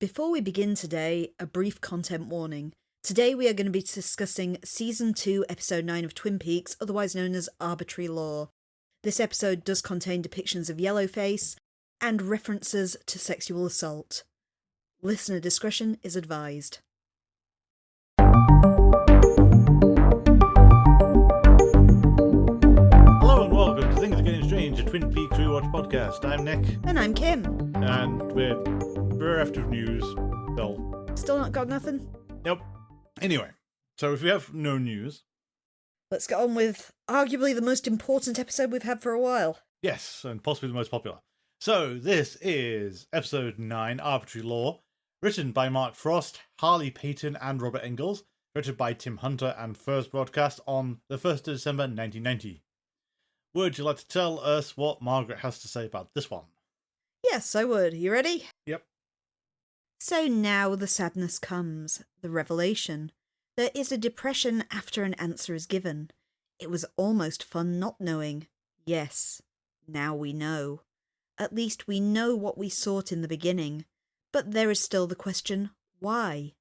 Before we begin today, a brief content warning. Today we are going to be discussing Season 2, Episode 9 of Twin Peaks, otherwise known as Arbitrary Law. This episode does contain depictions of yellowface and references to sexual assault. Listener discretion is advised. Hello and welcome to Things Are Getting Strange, a Twin Peaks rewatch podcast. I'm Nick. And I'm Kim. And we're bereft of news. Still not got nothing? Nope. Anyway, so if we have no news... Let's get on with arguably the most important episode we've had for a while. Yes, and possibly the most popular. So, this is Episode 9, Arbitrary Law, written by Mark Frost, Harley Payton and Robert Ingalls, written by Tim Hunter and first broadcast on the 1st of December 1990. Would you like to tell us what Margaret has to say about this one? Yes, I would. You ready? Yep. So now the sadness comes, the revelation. There is a depression after an answer is given. It was almost fun not knowing. Yes, now we know. At least we know what we sought in the beginning. But there is still the question, why?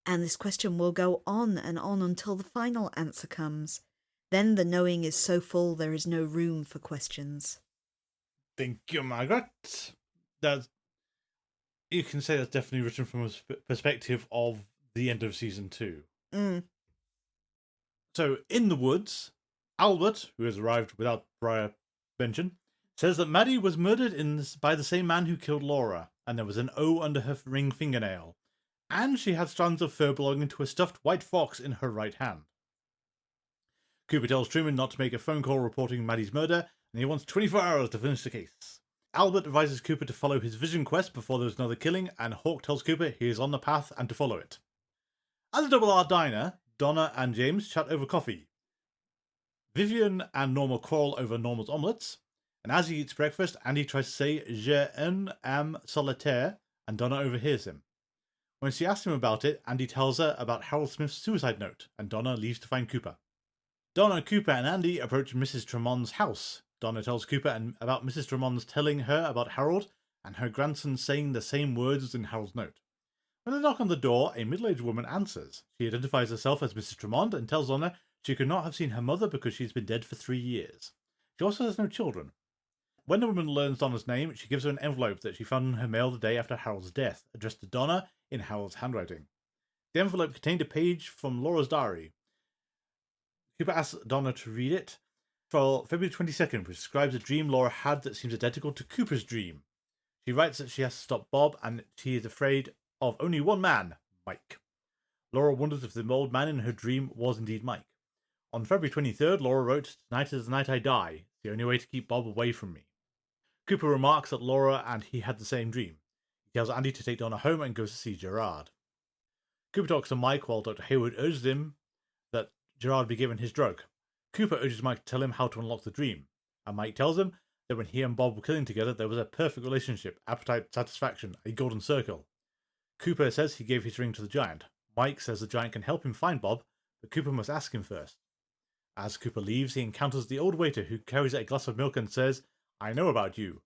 And this question will go on and on until the final answer comes. Then the knowing is so full there is no room for questions. Thank you, Margaret. You can say that's definitely written from a perspective of the end of season 2. So, in the woods, Albert, who has arrived without prior mention, says that Maddie was murdered by the same man who killed Laura, and there was an O under her ring fingernail, and she had strands of fur belonging to a stuffed white fox in her right hand. Cooper tells Truman not to make a phone call reporting Maddie's murder, and he wants 24 hours to finish the case. Albert advises Cooper to follow his vision quest before there's another killing, and Hawk tells Cooper he is on the path and to follow it. At the Double R diner, Donna and James chat over coffee. Vivian and Norma quarrel over Norma's omelettes, and as he eats breakfast, Andy tries to say "Je am solitaire," and Donna overhears him. When she asks him about it, Andy tells her about Harold Smith's suicide note, and Donna leaves to find Cooper. Donna, Cooper, and Andy approach Mrs. Tremont's house. Donna tells Cooper about Mrs. Tremont's telling her about Harold, and her grandson saying the same words as in Harold's note. When they knock on the door, a middle-aged woman answers. She identifies herself as Mrs. Tremont and tells Donna she could not have seen her mother because she's been dead for 3 years. She also has no children. When the woman learns Donna's name, she gives her an envelope that she found in her mail the day after Harold's death, addressed to Donna in Harold's handwriting. The envelope contained a page from Laura's diary. Cooper asks Donna to read it for February 22nd, which describes a dream Laura had that seems identical to Cooper's dream. She writes that she has to stop Bob and she is afraid of only one man, Mike. Laura wonders if the old man in her dream was indeed Mike. On February 23rd, Laura wrote, "Tonight is the night I die. It's the only way to keep Bob away from me." Cooper remarks that Laura and he had the same dream. He tells Andy to take Donna home and goes to see Gerard. Cooper talks to Mike while Dr. Hayward urges him that Gerard be given his drug. Cooper urges Mike to tell him how to unlock the dream, and Mike tells him that when he and Bob were killing together, there was a perfect relationship, appetite, satisfaction, a golden circle. Cooper says he gave his ring to the giant. Mike says the giant can help him find Bob, but Cooper must ask him first. As Cooper leaves, he encounters the old waiter who carries a glass of milk and says, "I know about you.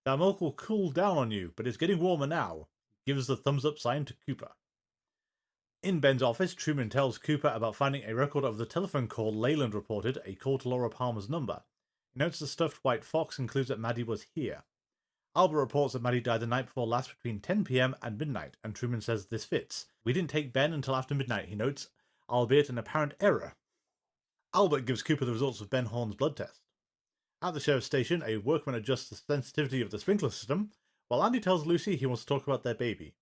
That milk will cool down on you, but it's getting warmer now." He gives the thumbs up sign to Cooper. In Ben's office, Truman tells Cooper about finding a record of the telephone call Leyland reported, a call to Laura Palmer's number. He notes the stuffed white fox and concludes that Maddie was here. Albert reports that Maddie died the night before last between 10 p.m. and midnight, and Truman says this fits. "We didn't take Ben until after midnight," he notes, albeit an apparent error. Albert gives Cooper the results of Ben Horn's blood test. At the sheriff's station, a workman adjusts the sensitivity of the sprinkler system, while Andy tells Lucy he wants to talk about their baby.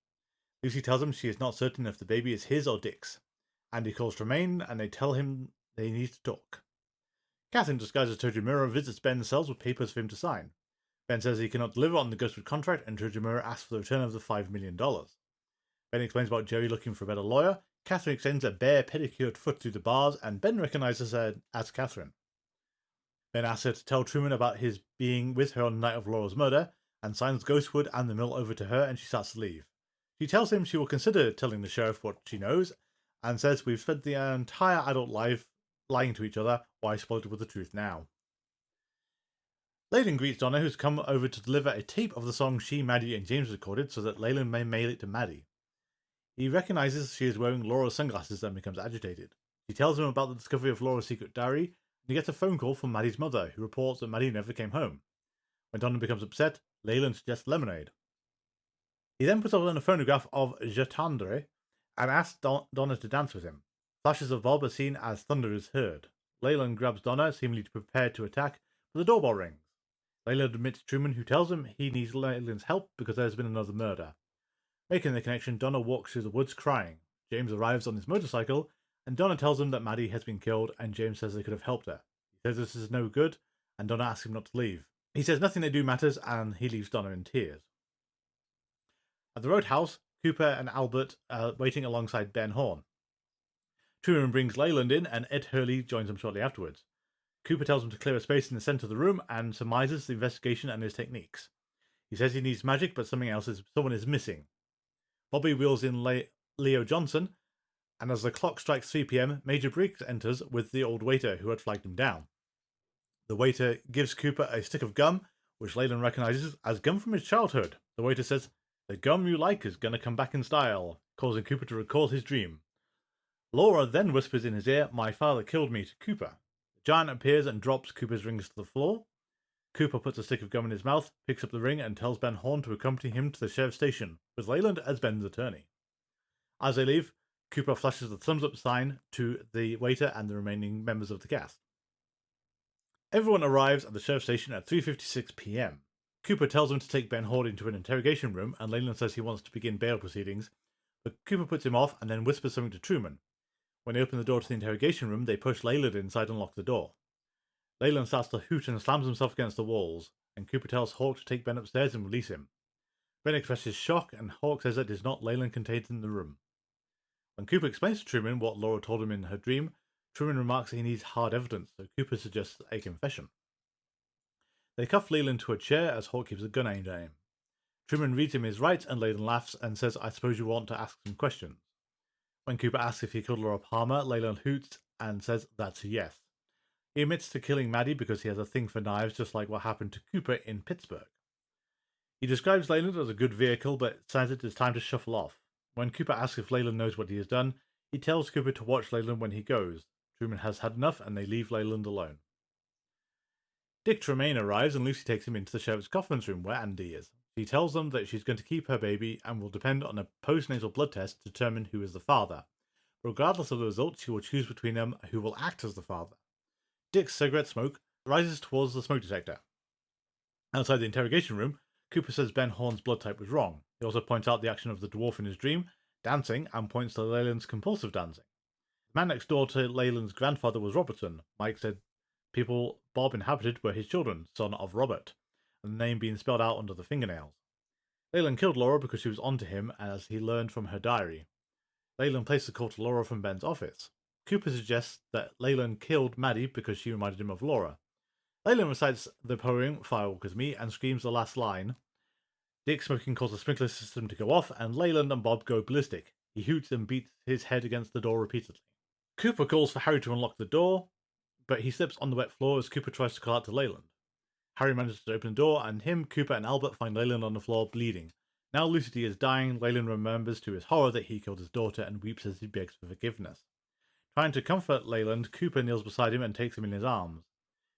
Lucy tells him she is not certain if the baby is his or Dick's. Andy calls Tremaine, and they tell him they need to talk. Catherine, disguised as Tojimura, visits Ben's cells with papers for him to sign. Ben says he cannot deliver on the Ghostwood contract, and Tojimura asks for the return of the $5 million. Ben explains about Jerry looking for a better lawyer. Catherine extends a bare pedicured foot through the bars, and Ben recognizes her as Catherine. Ben asks her to tell Truman about his being with her on the night of Laura's murder, and signs Ghostwood and the mill over to her, and she starts to leave. She tells him she will consider telling the sheriff what she knows, and says we've spent the entire adult life lying to each other, why spoil it with the truth now? Leyland greets Donna, who's come over to deliver a tape of the song she, Maddie, and James recorded so that Leyland may mail it to Maddie. He recognizes she is wearing Laura's sunglasses and becomes agitated. She tells him about the discovery of Laura's secret diary, and he gets a phone call from Maddie's mother, who reports that Maddie never came home. When Donna becomes upset, Leyland suggests lemonade. He then puts on a phonograph of Je Tendre and asks Donna to dance with him. Flashes of Bob are seen as thunder is heard. Leyland grabs Donna, seemingly prepared to attack, but the doorbell rings. Leyland admits to Truman, who tells him he needs Leyland's help because there has been another murder. Making the connection, Donna walks through the woods crying. James arrives on his motorcycle, and Donna tells him that Maddie has been killed, and James says they could have helped her. He says this is no good, and Donna asks him not to leave. He says nothing they do matters, and he leaves Donna in tears. At the roadhouse, Cooper and Albert are waiting alongside Ben Horn. Truman brings Leyland in, and Ed Hurley joins them shortly afterwards. Cooper tells him to clear a space in the centre of the room and surmises the investigation and his techniques. He says he needs magic, but someone is missing. Bobby wheels in Leo Johnson, and as the clock strikes 3 p.m., Major Briggs enters with the old waiter who had flagged him down. The waiter gives Cooper a stick of gum, which Leyland recognizes as gum from his childhood. The waiter says, "The gum you like is gonna come back in style," causing Cooper to recall his dream. Laura then whispers in his ear, "My father killed me," to Cooper. The giant appears and drops Cooper's rings to the floor. Cooper puts a stick of gum in his mouth, picks up the ring, and tells Ben Horn to accompany him to the sheriff's station, with Leyland as Ben's attorney. As they leave, Cooper flashes the thumbs up sign to the waiter and the remaining members of the cast. Everyone arrives at the sheriff's station at 3:56 p.m. Cooper tells them to take Ben Horn into an interrogation room, and Leyland says he wants to begin bail proceedings, but Cooper puts him off and then whispers something to Truman. When they open the door to the interrogation room, they push Leyland inside and lock the door. Leyland starts to hoot and slams himself against the walls, and Cooper tells Hawk to take Ben upstairs and release him. Ben expresses shock, and Hawk says that it is not Leyland contained in the room. When Cooper explains to Truman what Laura told him in her dream, Truman remarks that he needs hard evidence, so Cooper suggests a confession. They cuff Leyland to a chair as Hawk keeps a gun aimed at him. Truman reads him his rights, and Leyland laughs and says, "I suppose you want to ask some questions." When Cooper asks if he killed Laura Palmer, Leyland hoots and says that's a yes. He admits to killing Maddie because he has a thing for knives, just like what happened to Cooper in Pittsburgh. He describes Leyland as a good vehicle, but says it is time to shuffle off. When Cooper asks if Leyland knows what he has done, he tells Cooper to watch Leyland when he goes. Truman has had enough, and they leave Leyland alone. Dick Tremaine arrives, and Lucy takes him into the sheriff's conference room where Andy is. She tells them that she's going to keep her baby and will depend on a postnatal blood test to determine who is the father. Regardless of the result, she will choose between them who will act as the father. Dick's cigarette smoke rises towards the smoke detector. Outside the interrogation room, Cooper says Ben Horn's blood type was wrong. He also points out the action of the dwarf in his dream, dancing, and points to Leyland's compulsive dancing. The man next door to Leyland's grandfather was Robertson. Mike said people Bob inhabited were his children, son of Robert, and the name being spelled out under the fingernails. Leyland killed Laura because she was onto him, as he learned from her diary. Leyland placed the call to Laura from Ben's office. Cooper suggests that Leyland killed Maddie because she reminded him of Laura. Leyland recites the poem "Firewalker's Me" and screams the last line. Dick smoking calls the sprinkler system to go off, and Leyland and Bob go ballistic. He hoots and beats his head against the door repeatedly. Cooper calls for Harry to unlock the door, but he slips on the wet floor as Cooper tries to call out to Leyland. Harry manages to open the door, and Cooper, and Albert find Leyland on the floor, bleeding. Now Lucy is dying, Leyland remembers to his horror that he killed his daughter and weeps as he begs for forgiveness. Trying to comfort Leyland, Cooper kneels beside him and takes him in his arms.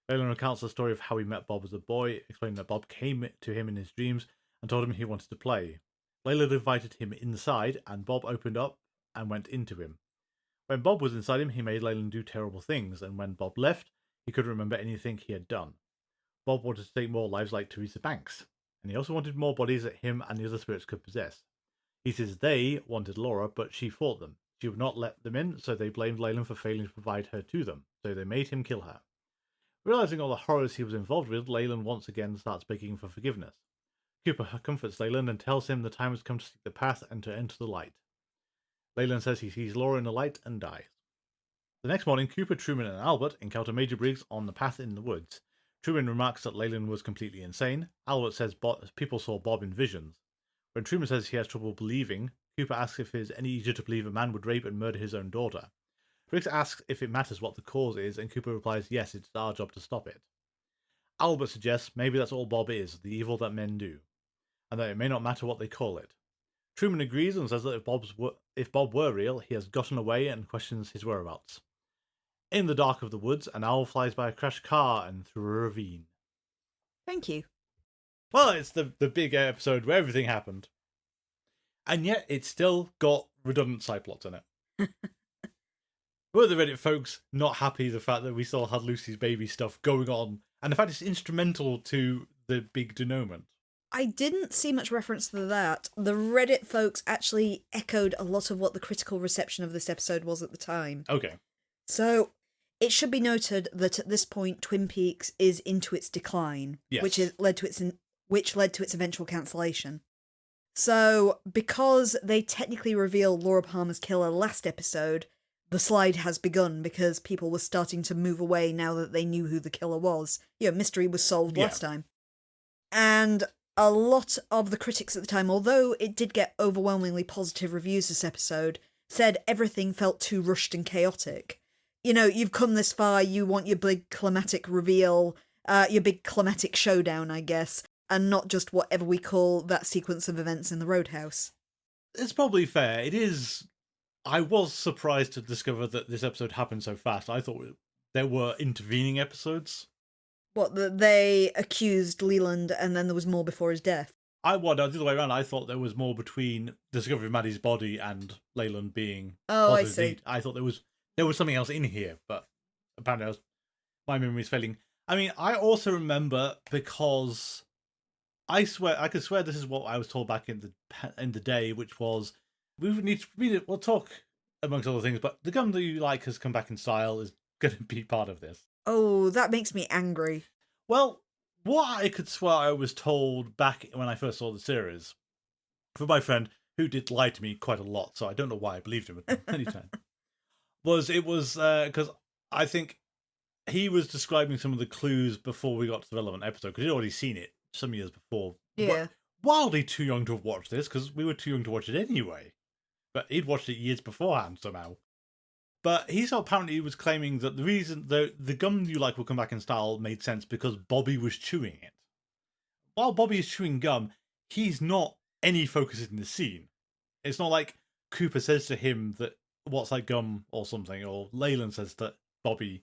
Leyland recounts the story of how he met Bob as a boy, explaining that Bob came to him in his dreams and told him he wanted to play. Leyland invited him inside, and Bob opened up and went into him. When Bob was inside him, he made Leyland do terrible things, and when Bob left, he couldn't remember anything he had done. Bob wanted to take more lives like Teresa Banks, and he also wanted more bodies that him and the other spirits could possess. He says they wanted Laura, but she fought them. She would not let them in, so they blamed Leyland for failing to provide her to them, so they made him kill her. Realizing all the horrors he was involved with, Leyland once again starts begging for forgiveness. Cooper comforts Leyland and tells him the time has come to seek the path and to enter the light. Leyland says he sees Laura in the light and dies. The next morning, Cooper, Truman, and Albert encounter Major Briggs on the path in the woods. Truman remarks that Leyland was completely insane. Albert says people saw Bob in visions. When Truman says he has trouble believing, Cooper asks if it is any easier to believe a man would rape and murder his own daughter. Briggs asks if it matters what the cause is, and Cooper replies yes, it's our job to stop it. Albert suggests maybe that's all Bob is, the evil that men do, and that it may not matter what they call it. Truman agrees and says that if Bob were real, he has gotten away and questions his whereabouts. In the dark of the woods, an owl flies by a crashed car and through a ravine. Thank you. Well, it's the big episode where everything happened. And yet, it's still got redundant side plots in it. Were the Reddit folks not happy the fact that we still had Lucy's baby stuff going on, and the fact it's instrumental to the big denouement? I didn't see much reference to that. The Reddit folks actually echoed a lot of what the critical reception of this episode was at the time. Okay. So, it should be noted that at this point, Twin Peaks is into its decline, Yes. which led to its eventual cancellation. So, because they technically revealed Laura Palmer's killer last episode, the slide has begun because people were starting to move away now that they knew who the killer was. Mystery was solved last time. And a lot of the critics at the time, although it did get overwhelmingly positive reviews this episode, said everything felt too rushed and chaotic. You've come this far, you want your big climatic reveal, your big climatic showdown, I guess, and not just whatever we call that sequence of events in the Roadhouse. It's probably fair. It is. I was surprised to discover that this episode happened so fast. I thought there were intervening episodes. What, that they accused Leland and then there was more before his death? The other way around. I thought there was more between the discovery of Maddie's body and Leyland being. Oh, I see. I thought there was something else in here, but apparently my memory's failing. I mean, I also remember because I could swear this is what I was told back in the day, which was we'll talk amongst other things, but the Gun That You Like has come back in style is going to be part of this. Oh, that makes me angry. Well, what I could swear I was told back when I first saw the series from my friend who did lie to me quite a lot, so I don't know why I believed him at any time. It was because I think he was describing some of the clues before we got to the relevant episode, because he'd already seen it some years before. Yeah. Wildly too young to have watched this, because we were too young to watch it anyway. But he'd watched it years beforehand somehow. But apparently was claiming that the reason the Gum You Like will come back in style made sense because Bobby was chewing it. While Bobby is chewing gum, he's not any focus in the scene. It's not like Cooper says to him that what's like gum or something, or Leyland says that Bobby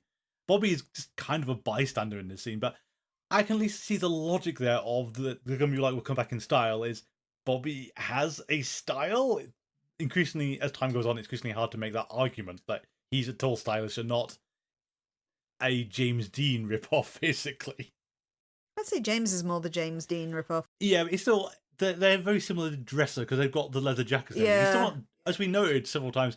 is just kind of a bystander in this scene, but I can at least see the logic there of the Gum You Like will come back in style is Bobby has a style. Increasingly, as time goes on, it's increasingly hard to make that argument that he's a tall stylish and not a James Dean ripoff, basically. I'd say James is more the James Dean ripoff. Yeah, but it's still, they're very similar to Dresser because they've got the leather jackets. Yeah. He's still not, as we noted several times,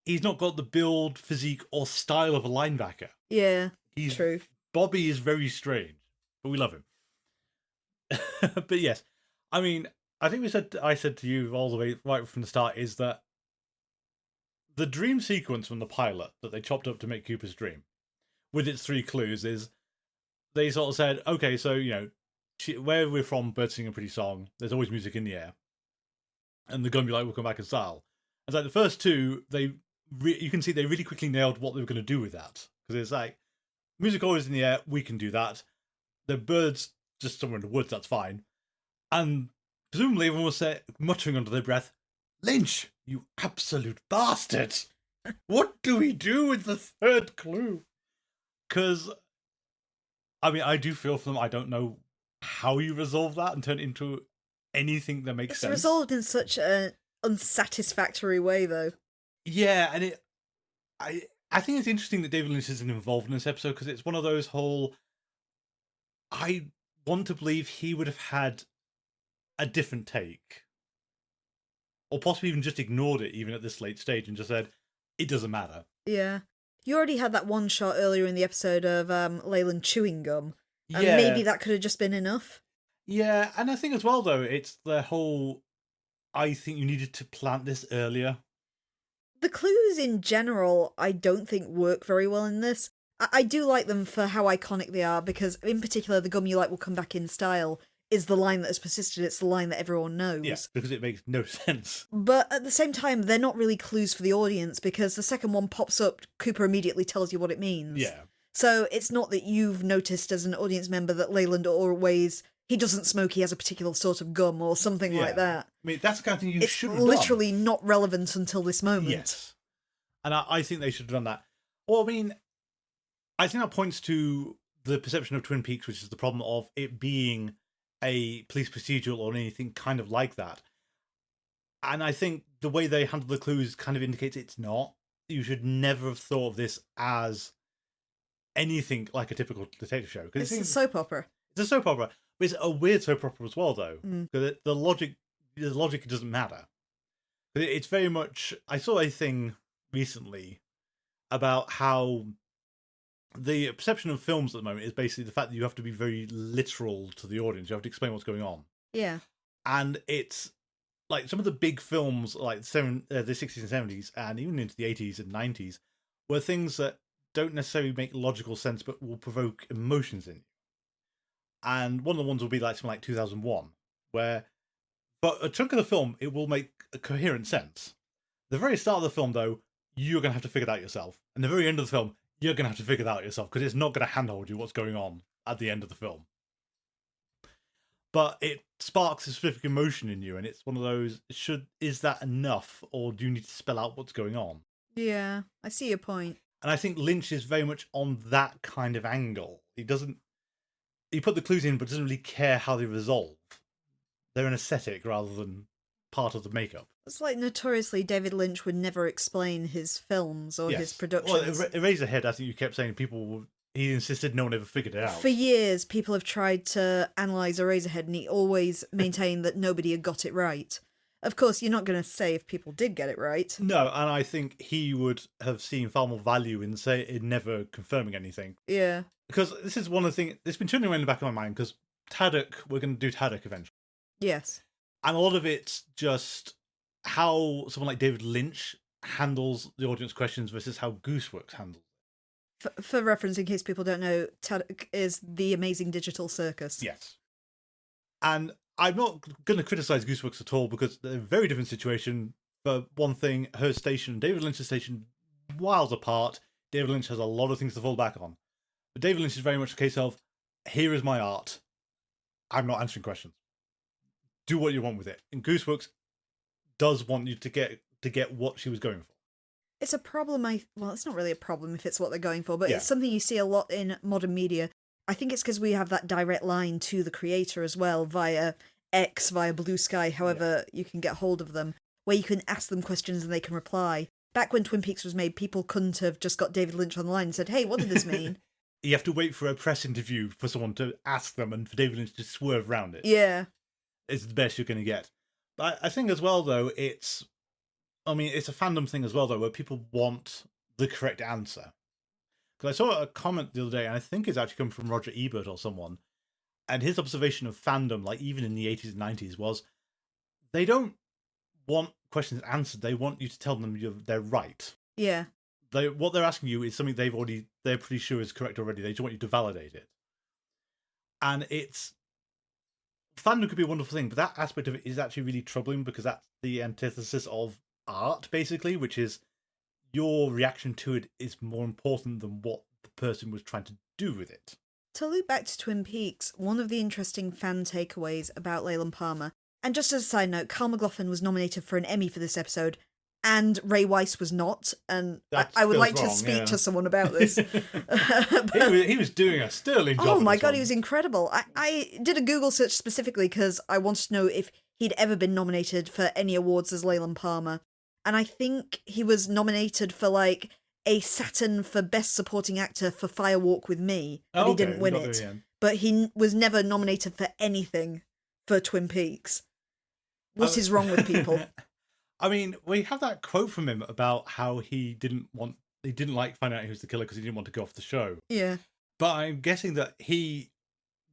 he's not got the build, physique, or style of a linebacker. Yeah, true. Bobby is very strange, but we love him. But yes, I mean, I think I said to you all the way right from the start is that the dream sequence from the pilot that they chopped up to make Cooper's dream, with its 3 clues, is they sort of said, okay, so, where we're from, birds sing a pretty song, there's always music in the air, and the Gun You Like will come back in style. And so the first 2, you can see they really quickly nailed what they were going to do with that. Because it's like, music always in the air, we can do that. The birds just somewhere in the woods, that's fine. And presumably everyone was muttering under their breath, Lynch, you absolute bastard! What do we do with the 3rd clue? Because, I mean, I do feel for them. I don't know how you resolve that and turn it into anything that makes sense. It's resolved in such an unsatisfactory way, though. Yeah, and I think it's interesting that David Lynch isn't involved in this episode because it's one of those I want to believe he would have had a different take. Or possibly even just ignored it even at this late stage and just said, it doesn't matter. Yeah. You already had that one shot earlier in the episode of Leyland chewing gum. And Yeah. maybe that could have just been enough. Yeah, and I think as well, though, it's the whole, I think you needed to plant this earlier. The clues in general, I don't think work very well in this. I do like them for how iconic they are, because in particular, the Gum You Like will come back in style is the line that has persisted. It's the line that everyone knows. Yeah, because it makes no sense. But at the same time, they're not really clues for the audience, because the second one pops up, Cooper immediately tells you what it means. Yeah. So it's not that you've noticed as an audience member that Leyland always he doesn't smoke, he has a particular sort of gum or something like that. I mean, that's the kind of thing you It's should have done. literally not relevant until this moment. Yes. And I think they should have done that. Well, I mean, I think that points to the perception of Twin Peaks, which is the problem of it being a police procedural or anything kind of like that. And I think the way they handle the clues kind of indicates it's not. You should never have thought of this as anything like a typical detective show. It's a soap opera. It's a soap opera, but it's a weird soap opera as well, though. Mm. Because the logic doesn't matter. It's very much. I saw a thing recently about how the perception of films at the moment is basically the fact that you have to be very literal to the audience. You have to explain what's going on. Yeah. And it's like some of the big films, like the 60s and 70s, and even into the 80s and 90s, were things that don't necessarily make logical sense, but will provoke emotions in you. And one of the ones will be like something like 2001, where, but a chunk of the film, it will make a coherent sense. The very start of the film, though, you're going to have to figure it out yourself. And the very end of the film, you're going to have to figure it out yourself, because it's not going to handhold you what's going on at the end of the film. But it sparks a specific emotion in you, and it's one of those, is that enough, or do you need to spell out what's going on? Yeah, I see your point. And I think Lynch is very much on that kind of angle. He put the clues in, but doesn't really care how they resolve. They're an aesthetic rather than part of the makeup. It's like notoriously David Lynch would never explain his films or his productions. Well, Eraserhead, I think you kept saying he insisted no one ever figured it out. For years, people have tried to analyse Eraserhead, and he always maintained that nobody had got it right. Of course, you're not going to say if people did get it right. No, and I think he would have seen far more value in never confirming anything. Yeah. Because this is one of the things that's been turning around in the back of my mind, because we're going to do Taddock eventually. Yes. And a lot of it's just how someone like David Lynch handles the audience questions versus how Gooseworks handles it. For reference, in case people don't know, Taddock is the amazing digital circus. Yes. And I'm not going to criticise Gooseworks at all, because they're a very different situation. For one thing, her station and David Lynch's station, miles apart. David Lynch has a lot of things to fall back on. But David Lynch is very much a case of, here is my art. I'm not answering questions. Do what you want with it. And Gooseworks does want you to get what she was going for. It's a problem. Well, it's not really a problem if it's what they're going for, but Yeah. It's something you see a lot in modern media. I think it's because we have that direct line to the creator as well via X, via Blue Sky, however you can get hold of them, where you can ask them questions and they can reply. Back when Twin Peaks was made, people couldn't have just got David Lynch on the line and said, hey, what did this mean? You have to wait for a press interview for someone to ask them and for David Lynch to swerve around it. Yeah. It's the best you're going to get. But I think as well, though, it's a fandom thing as well, though, where people want the correct answer. Because I saw a comment the other day, and I think it's actually come from Roger Ebert or someone, and his observation of fandom, like even in the 80s and 90s, was they don't want questions answered. They want you to tell them they're right. Yeah. What they're asking you is something they're pretty sure is correct already. They just want you to validate it. And fandom could be a wonderful thing, but that aspect of it is actually really troubling, because that's the antithesis of art, basically, which is your reaction to it is more important than what the person was trying to do with it. To loop back to Twin Peaks, one of the interesting fan takeaways about Leyland Palmer, and just as a side note, Carl McLaughlin was nominated for an Emmy for this episode, and Ray Weiss was not, and I would like to speak to someone about this. He was doing a sterling job. Oh my god, he was incredible. I did a Google search specifically because I wanted to know if he'd ever been nominated for any awards as Leyland Palmer. And I think he was nominated for like a Saturn for Best Supporting Actor for Fire Walk with Me, but he didn't win it. But he was never nominated for anything for Twin Peaks. What is wrong with people? I mean, we have that quote from him about how he didn't like finding out he was the killer because he didn't want to go off the show. Yeah. But I'm guessing that he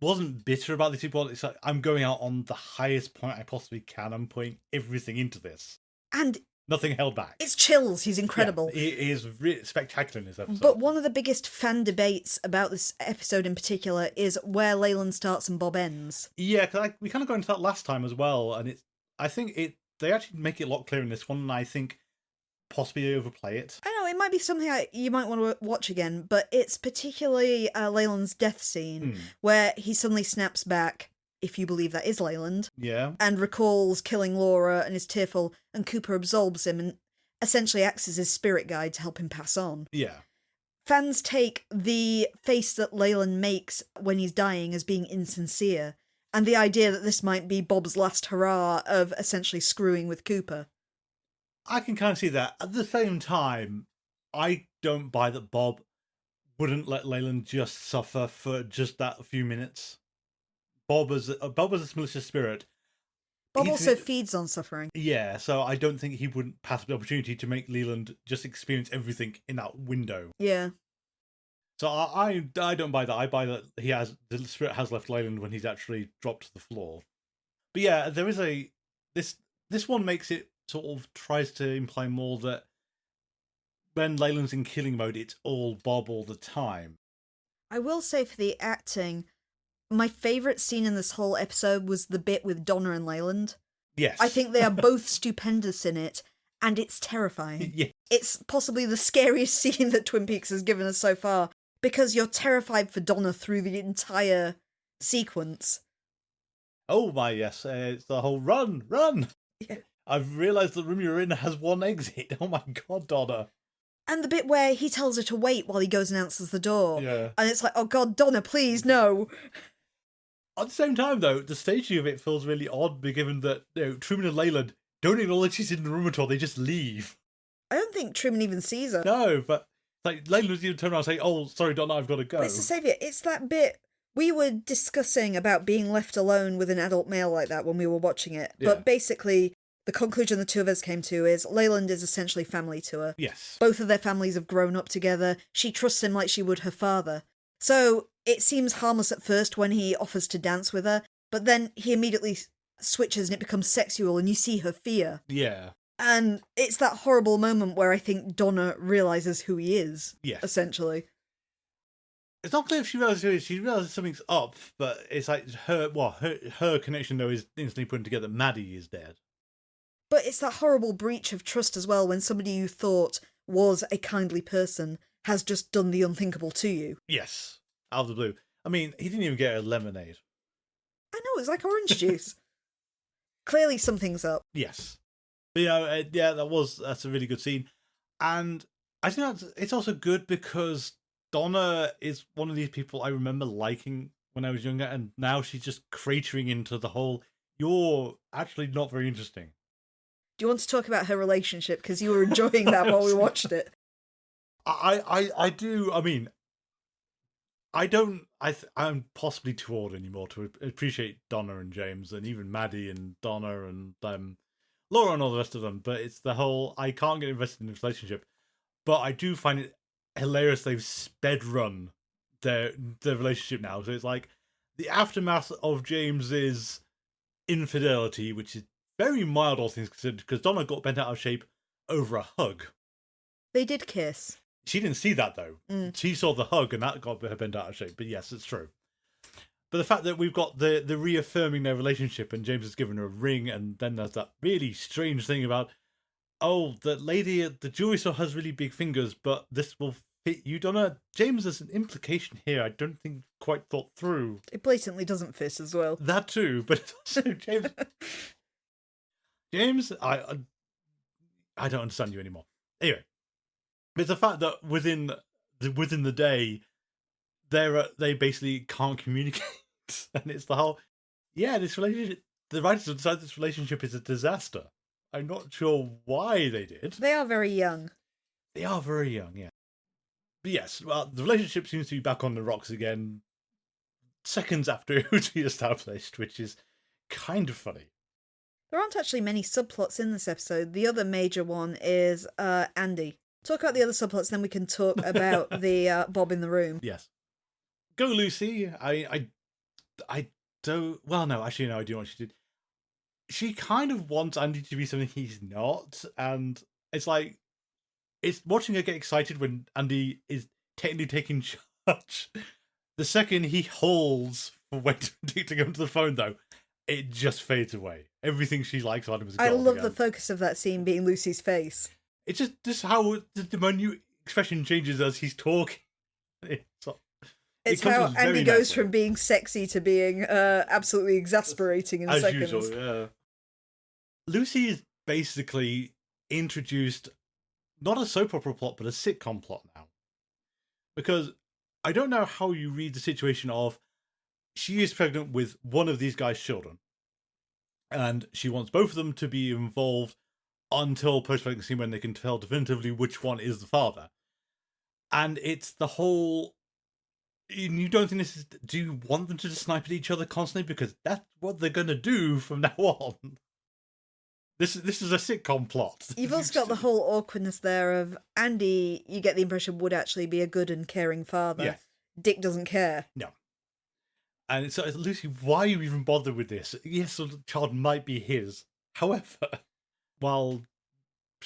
wasn't bitter about these people. It's like, I'm going out on the highest point I possibly can. I'm putting everything into this. And nothing held back. It's chills. He's incredible. Yeah, he is really spectacular in this episode. But one of the biggest fan debates about this episode in particular is where Leyland starts and Bob ends. Yeah, because we kind of got into that last time as well, and I think they actually make it a lot clearer in this one, and I think possibly overplay it. I know, it might be something you might want to watch again, but it's particularly Leyland's death scene, where he suddenly snaps back. if you believe that is Leyland, Yeah. and recalls killing Laura and is tearful, and Cooper absorbs him and essentially acts as his spirit guide to help him pass on. Yeah. Fans take the face that Leyland makes when he's dying as being insincere, and the idea that this might be Bob's last hurrah of essentially screwing with Cooper. I can kind of see that. At the same time, I don't buy that Bob wouldn't let Leyland just suffer for just that few minutes. Bob is a malicious spirit. Bob also feeds on suffering. Yeah, so I don't think he wouldn't pass up the opportunity to make Leland just experience everything in that window. Yeah. So I don't buy that. I buy that the spirit has left Leyland when he's actually dropped to the floor. But yeah, there is this one makes it sort of tries to imply more that when Leyland's in killing mode, it's all Bob all the time. I will say for the acting, my favourite scene in this whole episode was the bit with Donna and Leyland. Yes. I think they are both stupendous in it, and it's terrifying. Yes. It's possibly the scariest scene that Twin Peaks has given us so far, because you're terrified for Donna through the entire sequence. Oh my, yes. It's the whole run! Yeah. I've realised the room you're in has one exit. Oh my god, Donna. And the bit where he tells her to wait while he goes and answers the door. Yeah. And it's like, oh god, Donna, please, no. At the same time, though, the staging of it feels really odd, given that Truman and Leyland don't acknowledge she's in the room at all. They just leave. I don't think Truman even sees her. No, but like Leyland's even turn around and say, "Oh, sorry, Donna, I've got to go." But it's the saviour. It's that bit we were discussing about being left alone with an adult male like that when we were watching it. Yeah. But basically, the conclusion the two of us came to is Leyland is essentially family to her. Yes. Both of their families have grown up together. She trusts him like she would her father. So it seems harmless at first when he offers to dance with her, but then he immediately switches and it becomes sexual and you see her fear. Yeah. And it's that horrible moment where I think Donna realises who he is, Yes. essentially. It's not clear if she realizes who it is. She realizes something's up, but it's like her connection, though, is instantly putting together Maddie is dead. But it's that horrible breach of trust as well when somebody you thought was a kindly person has just done the unthinkable to you. Yes. Out of the blue. I mean, he didn't even get a lemonade. I know, it's like orange juice. Clearly something's up. Yes. But, that's a really good scene. And I think it's also good because Donna is one of these people I remember liking when I was younger, and now she's just cratering into the whole, you're actually not very interesting. Do you want to talk about her relationship? Because you were enjoying that while we watched it. I do. I mean, I'm possibly too old anymore to appreciate Donna and James, and even Maddie and Donna and Laura and all the rest of them. But it's the whole, I can't get invested in this relationship. But I do find it hilarious they've sped run their relationship now. So it's like the aftermath of James's infidelity, which is very mild, all things considered, because Donna got bent out of shape over a hug. They did kiss. She didn't see that, though. Mm. She saw the hug, and that got her bent out of shape. But yes, it's true. But the fact that we've got the reaffirming their relationship, and James has given her a ring, and then there's that really strange thing about, oh, the lady at the jewelry store has really big fingers, but this will fit you, Donna. James, there's an implication here I don't think quite thought through. It blatantly doesn't fit as well. That too, but also James... James, I don't understand you anymore. Anyway, it's the fact that within the day, they basically can't communicate, and it's the whole, this relationship. The writers have decided this relationship is a disaster. I'm not sure why they did. They are very young. They are very young, yeah. But yes, well, the relationship seems to be back on the rocks again, seconds after it was established, which is kind of funny. There aren't actually many subplots in this episode. The other major one is Andy. Talk about the other subplots, then we can talk about the Bob in the room. Yes. Go Lucy. I don't... Well, no, actually, no, I do know what she did. She kind of wants Andy to be something he's not, and it's like... It's watching her get excited when Andy is technically taking charge. The second he holds for waiting to go to the phone, though, it just fades away. Everything she likes about him is gone. I love again. the focus of that scene being Lucy's face. It's just how the minute expression changes as he's talking. It's comes how across very Andy goes nicely. from being sexy to being absolutely exasperating in As seconds. usual, yeah. Lucy is basically introduced not a soap opera plot, but a sitcom plot now. Because I don't know how you read the situation of she is pregnant with one of these guys' children, and she wants both of them to be involved until post-pregnancy when they can tell definitively which one is the father. And it's the whole... You don't think this is... Do you want them to just snipe at each other constantly? Because that's what they're going to do from now on. This is a sitcom plot. You've also got the whole awkwardness there of Andy, you get the impression, would actually be a good and caring father. Yes. Dick doesn't care. No. And it's Lucy, why are you even bothered with this? Yes, the child might be his. However, while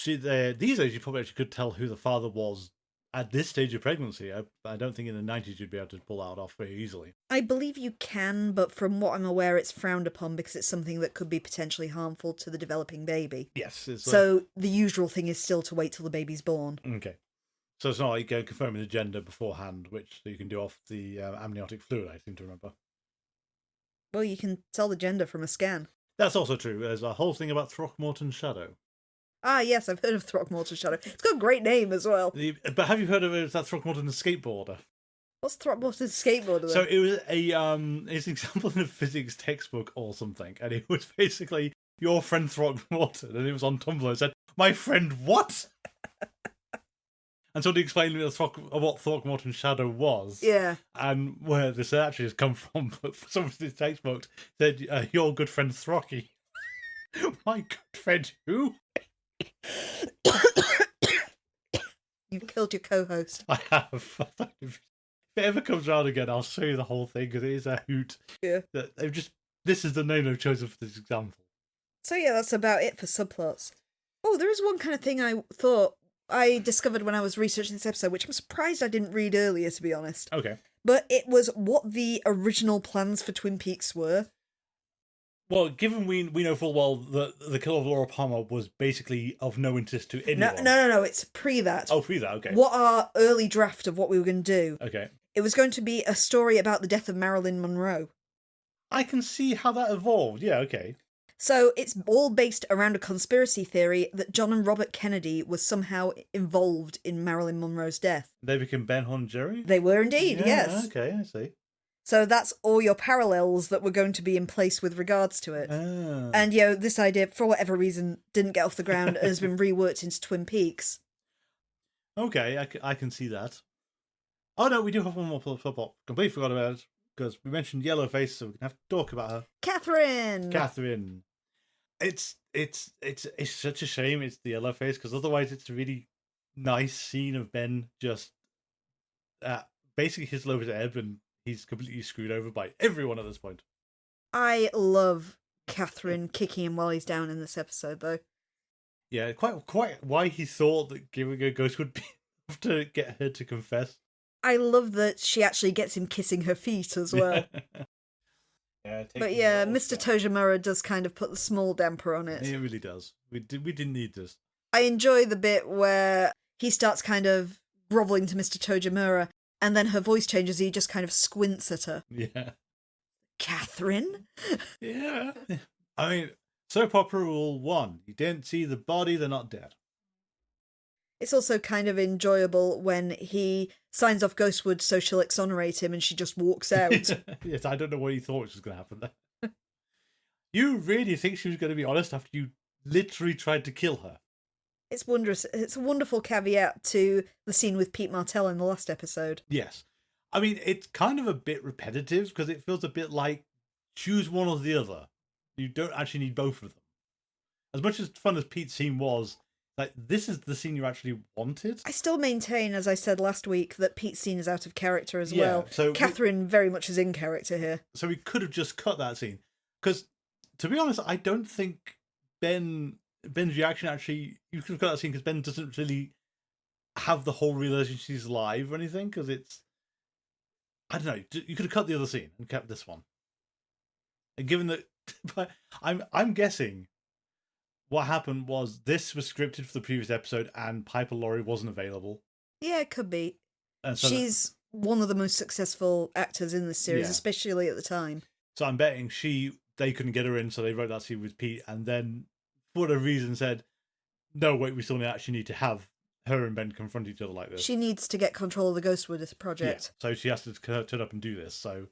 these days you probably actually could tell who the father was at this stage of pregnancy. I don't think in the 90s you'd be able to pull that off very easily. I believe you can, but from what I'm aware, it's frowned upon because it's something that could be potentially harmful to the developing baby. Yes. So the usual thing is still to wait till the baby's born. Okay. So it's not like confirming the gender beforehand, which you can do off the amniotic fluid, I seem to remember. Well, you can tell the gender from a scan. That's also true. There's a whole thing about Throckmorton's shadow. Ah, yes, I've heard of Throckmorton's shadow. It's got a great name as well. But have you heard of it? That Throckmorton the skateboarder? What's Throckmorton's skateboarder then? So it was it's an example in a physics textbook or something, and it was basically your friend Throckmorton, and it was on Tumblr. It said, "My friend what?" And so they explained what Throckmorton's shadow was. Yeah. And where this actually has come from, but for some of this textbook said, "Your good friend Throcky." My good friend who? You've killed your co-host. I have. If it ever comes around again, I'll show you the whole thing because it is a hoot. Yeah. That this is the name they've chosen for this example. So yeah, that's about it for subplots. Oh, there is one kind of thing I thought I discovered when I was researching this episode, which I'm surprised I didn't read earlier, to be honest. Okay. But it was what the original plans for Twin Peaks were. Well, given we know full well that the kill of Laura Palmer was basically of no interest to anyone. No, it's pre that. Oh, pre that, okay. What our early draft of what we were going to do. Okay. It was going to be a story about the death of Marilyn Monroe. I can see how that evolved, yeah, okay. So it's all based around a conspiracy theory that John and Robert Kennedy was somehow involved in Marilyn Monroe's death. They became Ben, Hon, and Jerry? They were indeed, yes. Okay, I see. So that's all your parallels that were going to be in place with regards to it. Ah. And, this idea, for whatever reason, didn't get off the ground and has been reworked into Twin Peaks. Okay, I can see that. Oh, no, we do have one more plot. Completely forgot about it, because we mentioned Yellowface, so we can have to talk about her. Catherine! It's such a shame it's the Yellowface, because otherwise it's a really nice scene of Ben just... basically his low ebb, and he's completely screwed over by everyone at this point. I love Catherine kicking him while he's down in this episode, though. Yeah, quite why he thought that giving a ghost would be enough to get her to confess. I love that she actually gets him kissing her feet as well. But yeah, Mr. Tojimura does kind of put the small damper on it. It really does. We didn't need this. I enjoy the bit where he starts kind of grovelling to Mr. Tojimura, and then her voice changes, he just kind of squints at her. Yeah. Catherine? Yeah. I mean, soap opera rule 1. You didn't see the body, they're not dead. It's also kind of enjoyable when he signs off Ghostwood so she'll exonerate him and she just walks out. Yes, I don't know what you thought was going to happen there. You really think she was going to be honest after you literally tried to kill her? It's wondrous. It's a wonderful caveat to the scene with Pete Martell in the last episode. Yes. I mean, it's kind of a bit repetitive because it feels a bit like choose one or the other. You don't actually need both of them. As much as fun as Pete's scene was, like, this is the scene you actually wanted. I still maintain, as I said last week, that Pete's scene is out of character as well. So Catherine very much is in character here. So we could have just cut that scene. Because, to be honest, I don't think Ben's reaction actually... You could have cut that scene because Ben doesn't really have the whole realization she's alive or anything, because it's... I don't know. You could have cut the other scene and kept this one. And given that... I'm guessing... What happened was this was scripted for the previous episode and Piper Laurie wasn't available. Yeah, it could be. And so She's one of the most successful actors in this series, Yeah. especially at the time. So I'm betting they couldn't get her in, so they wrote that scene with Pete, and then for whatever reason said, no, wait, we still actually need to have her and Ben confront each other like this. She needs to get control of the Ghostwood project. Yeah, so she has to turn up and do this, so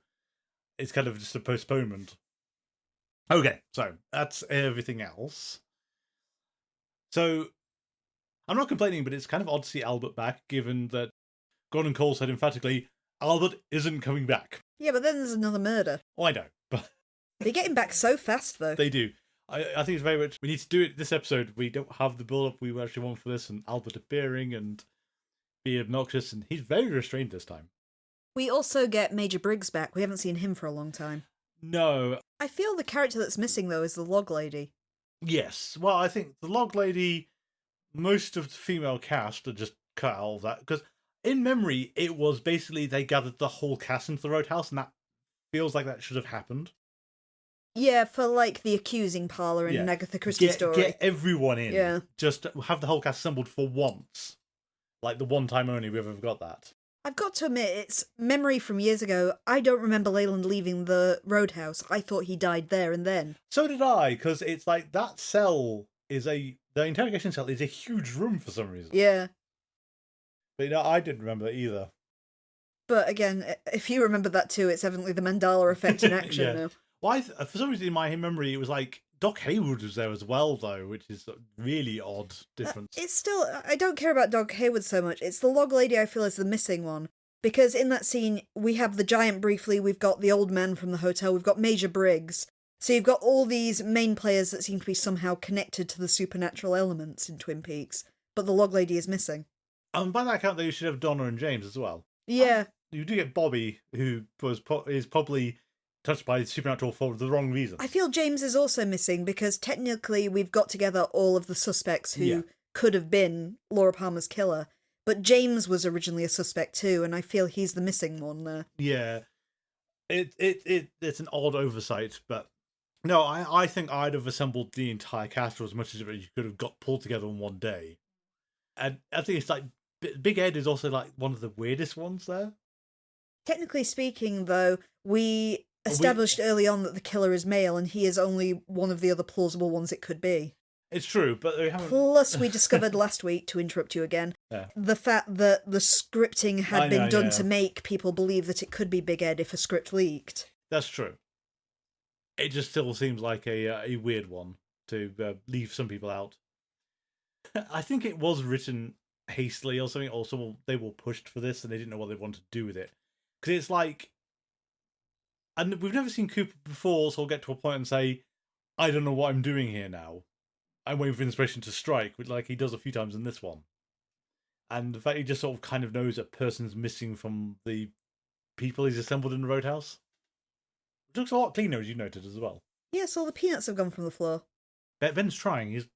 it's kind of just a postponement. Okay, so that's everything else. So I'm not complaining, but it's kind of odd to see Albert back, given that Gordon Cole said emphatically, Albert isn't coming back. Yeah, but then there's another murder. Oh, I know, but They get him back so fast, though. they do. I think it's very much, we need to do it this episode. We don't have the build-up we actually want for this, and Albert appearing and be obnoxious, and he's very restrained this time. We also get Major Briggs back. We haven't seen him for a long time. No. I feel the character that's missing, though, is the log lady. Yes. Well, I think the log lady, most of the female cast are just cut out of that, because in memory, it was basically they gathered the whole cast into the Roadhouse, and that feels like that should have happened. Yeah, for like the accusing parlor in an Agatha Christie story. Get everyone in. Yeah. Just have the whole cast assembled for once. Like the one time only we've ever got that. I've got to admit, it's memory from years ago. I don't remember Leyland leaving the Roadhouse. I thought he died there and then. So did I, because it's like that cell is the interrogation cell is a huge room for some reason. Yeah. But I didn't remember that either. But again, if you remember that too, it's evidently the Mandela effect in action now. Well, for some reason in my memory, it was like Doc Hayward was there as well, though, which is a really odd difference. It's still, I don't care about Doc Hayward so much. It's the log lady I feel is the missing one. Because in that scene, we have the giant briefly, we've got the old man from the hotel, we've got Major Briggs. So you've got all these main players that seem to be somehow connected to the supernatural elements in Twin Peaks. But the log lady is missing. And by that account, though, you should have Donna and James as well. Yeah. You do get Bobby, who is probably touched by supernatural for the wrong reason. I feel James is also missing because technically we've got together all of the suspects who could have been Laura Palmer's killer. But James was originally a suspect too, and I feel he's the missing one there. Yeah. It's an odd oversight, but no, I think I'd have assembled the entire cast as much as you could have got pulled together in one day. And I think it's like Big Ed is also like one of the weirdest ones there. Technically speaking, though, we established early on that the killer is male, and he is only one of the other plausible ones it could be. It's true, but they haven't... Plus, we discovered last week, to interrupt you again, the fact that the scripting had been done to make people believe that it could be Big Ed if a script leaked. That's true. It just still seems like a weird one to leave some people out. I think it was written hastily or something, or they were pushed for this and they didn't know what they wanted to do with it. Because it's like... And we've never seen Cooper before, so he'll get to a point and say, I don't know what I'm doing here now. I'm waiting for inspiration to strike, which like he does a few times in this one. And the fact he just sort of kind of knows a person's missing from the people he's assembled in the Roadhouse. It looks a lot cleaner, as you noted as well. Yes, all the peanuts have gone from the floor. Ben's trying. He's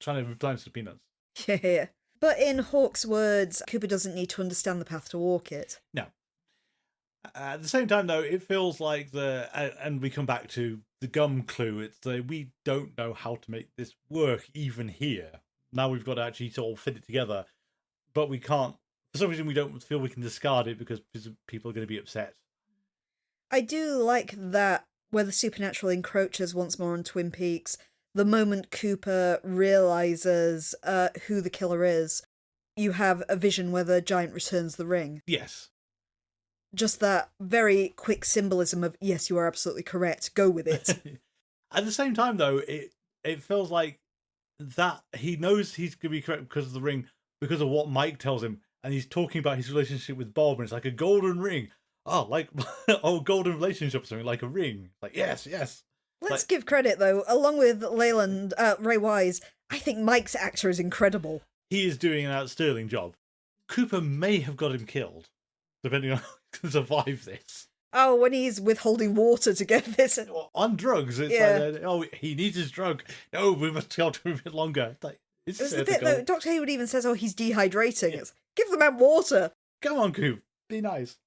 trying to replenish the peanuts. Yeah. But in Hawke's words, Cooper doesn't need to understand the path to walk it. No. At the same time, though, it feels like and we come back to the gum clue. It's we don't know how to make this work even here. Now we've got to actually sort of fit it together, but we can't. For some reason, we don't feel we can discard it because people are going to be upset. I do like that where the supernatural encroaches once more on Twin Peaks. The moment Cooper realizes who the killer is, you have a vision where the giant returns the ring. Yes. Just that very quick symbolism of, yes, you are absolutely correct, go with it. At the same time, though, it feels like that he knows he's going to be correct because of the ring, because of what Mike tells him, and he's talking about his relationship with Bob, and it's like a golden ring. Oh, like, golden relationship or something, like a ring. Like, yes. Let's give credit, though. Along with Leyland, Ray Wise, I think Mike's actor is incredible. He is doing an sterling job. Cooper may have got him killed, depending on how he can survive this. Oh, when he's withholding water to get this. On drugs. It's like, he needs his drug. No, we must help him a bit longer. It's like, it's the bit, though, Dr. Hayward even says, he's dehydrating. Yeah. Give the man water. Come on, Coop. Be nice.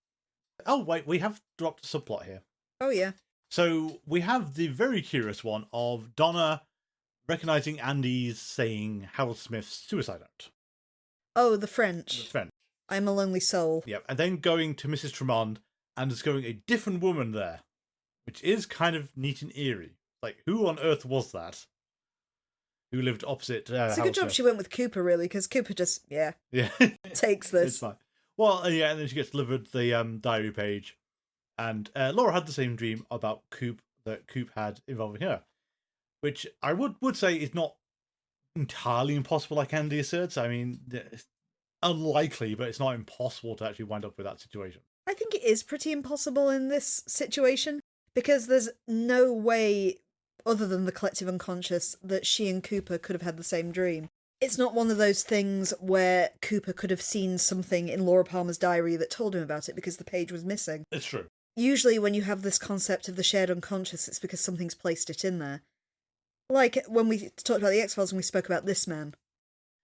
Oh, wait, we have dropped a subplot here. Oh, yeah. So we have the very curious one of Donna recognizing Andy's saying Harold Smith's suicide note. Oh, the French. The French. I'm a lonely soul. Yep. And then going to Mrs. Tremond and discovering a different woman there, which is kind of neat and eerie. Like, who on earth was that? Who lived opposite It's a good job she went with Cooper, really, because Cooper just, yeah. takes this. It's fine. Well, yeah, and then she gets delivered the diary page. And Laura had the same dream about Coop that Coop had involving her, which I would say is not entirely impossible, like Andy asserts. I mean, it's unlikely, but it's not impossible to actually wind up with that situation. I think it is pretty impossible in this situation, because there's no way, other than the collective unconscious, that she and Cooper could have had the same dream. It's not one of those things where Cooper could have seen something in Laura Palmer's diary that told him about it because the page was missing. It's true. Usually when you have this concept of the shared unconscious, it's because something's placed it in there. Like when we talked about the X-Files and we spoke about this man.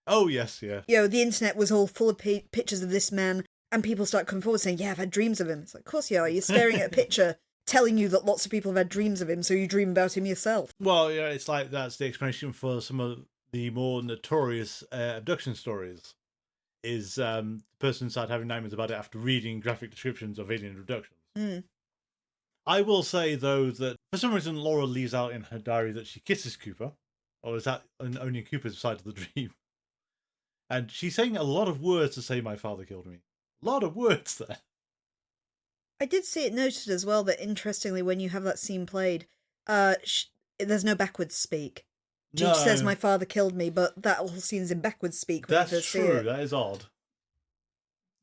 Oh, yes, yeah. You know, the internet was all full of pictures of this man, and people start coming forward saying, yeah, I've had dreams of him. It's like, of course you are. You're staring at a picture telling you that lots of people have had dreams of him, so you dream about him yourself. Well, yeah, it's like that's the explanation for some of the more notorious abduction stories. Is the person started having nightmares about it after reading graphic descriptions of alien abductions. Mm. I will say, though, that for some reason Laura leaves out in her diary that she kisses Cooper. Or is that only Cooper's side of the dream? And she's saying a lot of words to say, my father killed me. A lot of words there. I did see it noted as well that, interestingly, when you have that scene played, there's no backwards speak. She says, my father killed me, but that whole scene's in backwards speak. When That's true, that is odd.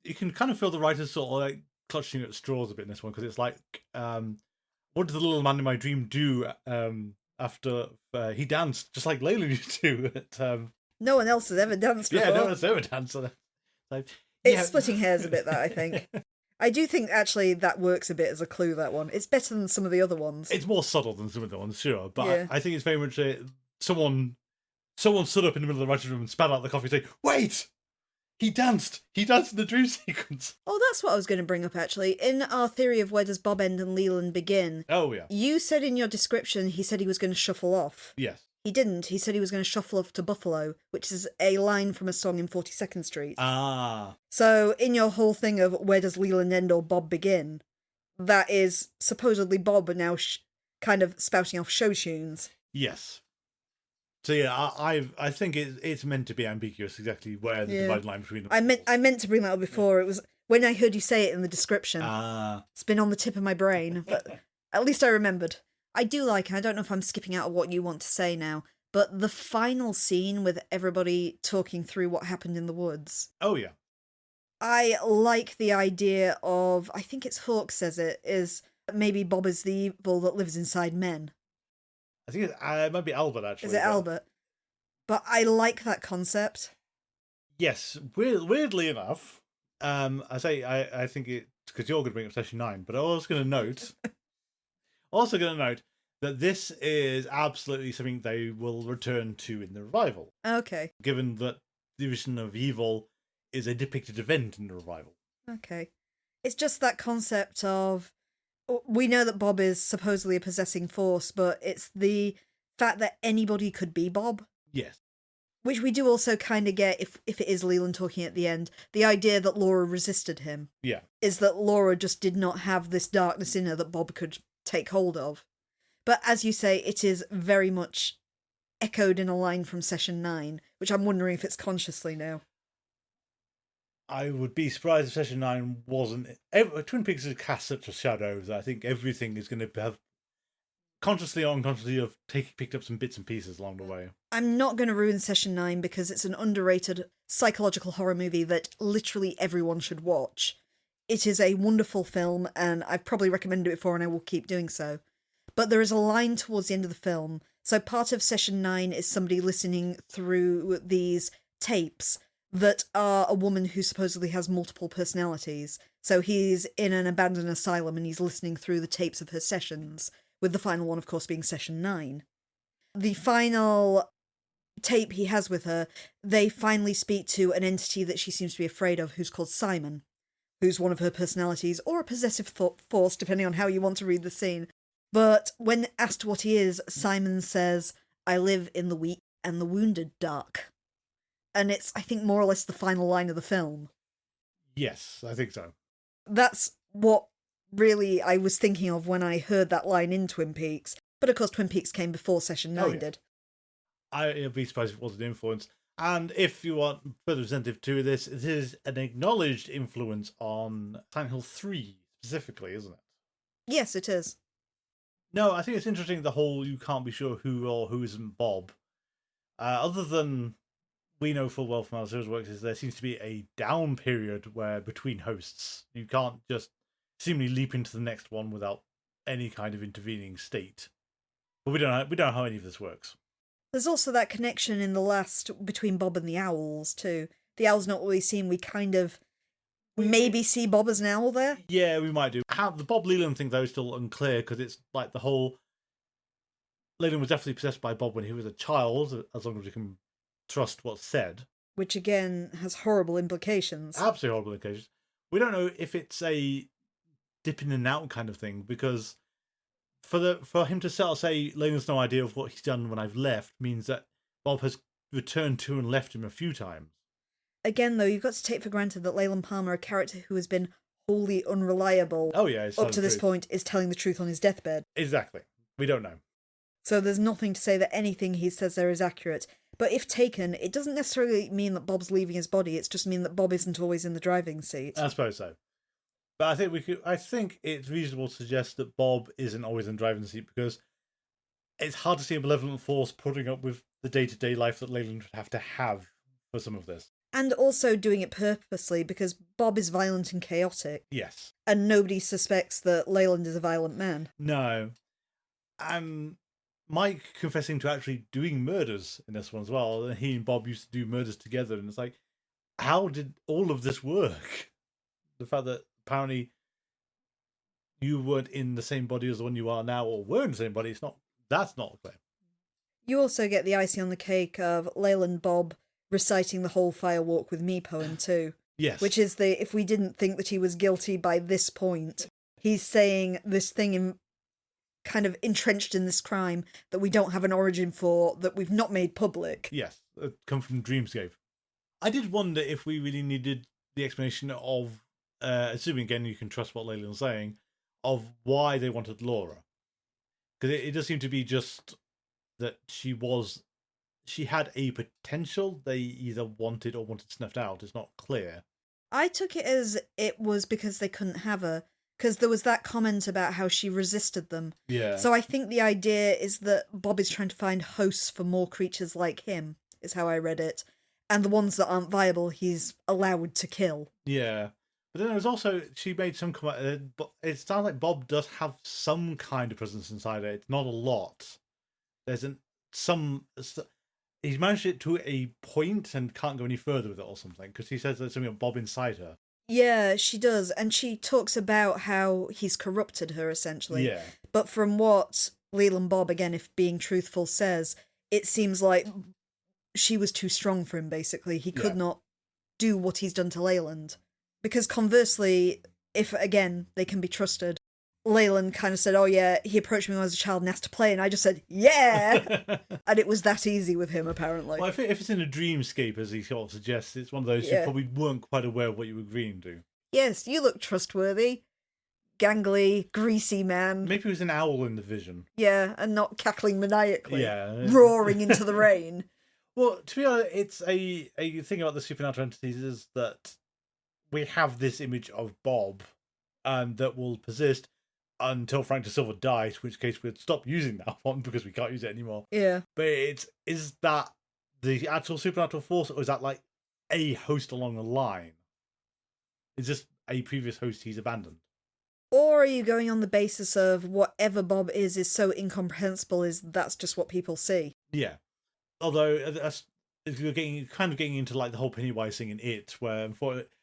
You can kind of feel the writers sort of like clutching at straws a bit in this one, because it's like, what did the little man in my dream do after he danced, just like Leyland used to at... No one else has ever danced before. Yeah, no one has ever danced. Like, it's splitting hairs a bit, that, I think. I do think, actually, that works a bit as a clue, that one. It's better than some of the other ones. It's more subtle than some of the ones, sure. But yeah. I think it's very much someone stood up in the middle of the writer's room and spat out the coffee saying, wait! He danced in the dream sequence. Oh, that's what I was going to bring up, actually. In our theory of where does Bob end and Leland begin... Oh, yeah. You said in your description he said he was going to shuffle off. Yes. He didn't. He said he was going to shuffle off to Buffalo, which is a line from a song in 42nd Street. Ah. So in your whole thing of where does Leland end or Bob begin, that is supposedly Bob now kind of spouting off show tunes. Yes. So yeah, I think it's meant to be ambiguous exactly where the dividing line between them. I meant to bring that up before. It was when I heard you say it in the description. Ah. It's been on the tip of my brain, but at least I remembered. I do like, and I don't know if I'm skipping out of what you want to say now, but the final scene with everybody talking through what happened in the woods. Oh, yeah. I like the idea of, I think it's Hawk says it, is maybe Bob is the evil that lives inside men. I think it might be Albert, actually. Is it Albert? But I like that concept. Yes. Weirdly enough, I think it, because you're going to bring up session 9, but I was going to note... Also going to note that this is absolutely something they will return to in the revival. Okay. Given that the vision of evil is a depicted event in the revival. Okay. It's just that concept of... We know that Bob is supposedly a possessing force, but it's the fact that anybody could be Bob. Yes. Which we do also kind of get, if it is Leland talking at the end, the idea that Laura resisted him. Yeah. Is that Laura just did not have this darkness in her that Bob could take hold of. But as you say, it is very much echoed in a line from session 9, which I'm wondering if it's consciously now. I would be surprised if session 9 wasn't... Twin Peaks has cast such a shadow that I think everything is going to have, consciously or unconsciously, have picked up some bits and pieces along the way. I'm not going to ruin session 9 because it's an underrated psychological horror movie that literally everyone should watch. It is a wonderful film, and I've probably recommended it before, and I will keep doing so. But there is a line towards the end of the film. So part of session 9 is somebody listening through these tapes that are a woman who supposedly has multiple personalities. So he's in an abandoned asylum, and he's listening through the tapes of her sessions, with the final one, of course, being session 9. The final tape he has with her, they finally speak to an entity that she seems to be afraid of, who's called Simon, who's one of her personalities, or a possessive force, depending on how you want to read the scene. But when asked what he is, Simon says, I live in the weak and the wounded, Dark. And it's, I think, more or less the final line of the film. Yes, I think so. That's what really I was thinking of when I heard that line in Twin Peaks. But of course, Twin Peaks came before Session 9 did. I'd be surprised if it wasn't an influence. And if you want further incentive to this, it is an acknowledged influence on Silent Hill 3 specifically, isn't it? Yes, it is. No, I think it's interesting the whole you can't be sure who or who isn't Bob. Other than we know full well from how series works, is there seems to be a down period where between hosts you can't just seemingly leap into the next one without any kind of intervening state. But we don't know how any of this works. There's also that connection in the last between Bob and the owls too. The owl's not really seen. We kind of maybe see Bob as an owl there. Yeah, we might do. How the Bob Leland thing though is still unclear because it's like the whole Leland was definitely possessed by Bob when he was a child, as long as we can trust what's said. Which again has horrible implications. Absolutely horrible implications. We don't know if it's a dip in and out kind of thing because for him to say Leland's no idea of what he's done when I've left means that Bob has returned to and left him a few times. Again, though, you've got to take for granted that Leyland Palmer, a character who has been wholly unreliable up to this point, is telling the truth on his deathbed. Exactly. We don't know. So there's nothing to say that anything he says there is accurate. But if taken, it doesn't necessarily mean that Bob's leaving his body. It's just mean that Bob isn't always in the driving seat. I suppose so. But I think it's reasonable to suggest that Bob isn't always in the driving seat because it's hard to see a malevolent force putting up with the day-to-day life that Leyland would have for some of this. And also doing it purposely because Bob is violent and chaotic. Yes. And nobody suspects that Leyland is a violent man. No. And Mike confessing to actually doing murders in this one as well. And he and Bob used to do murders together. And it's like, how did all of this work? The fact that apparently you weren't in the same body as the one you are now or were in the same body, that's not clear. You also get the icing on the cake of Leyland Bob reciting the whole Fire Walk with Me poem too. Yes. Which is if we didn't think that he was guilty by this point, he's saying this thing kind of entrenched in this crime that we don't have an origin for, that we've not made public. Yes, come from Dreamscape. I did wonder if we really needed the explanation of, assuming again you can trust what Leyland's saying, of why they wanted Laura. Because it does seem to be just that she had a potential they either wanted or wanted snuffed out. It's not clear. I took it as it was because they couldn't have her, because there was that comment about how she resisted them. Yeah. So I think the idea is that Bob is trying to find hosts for more creatures like him, is how I read it. And the ones that aren't viable, he's allowed to kill. Yeah. But then there was also, she made some comment, it sounds like Bob does have some kind of presence inside her. It's not a lot. There's he's managed it to a point and can't go any further with it or something, because he says there's something about Bob inside her. Yeah, she does. And she talks about how he's corrupted her, essentially. Yeah. But from what Leland Bob, again, if being truthful, says, it seems like she was too strong for him, basically. He could not do what he's done to Leyland. Because conversely, if, again, they can be trusted, Leyland kind of said, oh yeah, he approached me when I was a child and asked to play, and I just said, yeah! And it was that easy with him, apparently. Well, if it's in a dreamscape, as he sort of suggests, it's one of those who probably weren't quite aware of what you were agreeing to. Yes, you look trustworthy. Gangly, greasy man. Maybe it was an owl in the vision. Yeah, and not cackling maniacally. Yeah. Roaring into the rain. Well, to be honest, it's a thing about the supernatural entities is that we have this image of Bob, and that will persist until Frank De Silva dies, in which case we'd stop using that one because we can't use it anymore. Yeah. But is that the actual supernatural force, or is that like a host along the line? Is this a previous host he's abandoned? Or are you going on the basis of whatever Bob is so incomprehensible that's just what people see? Yeah. Although you're getting into like the whole Pennywise thing in It, where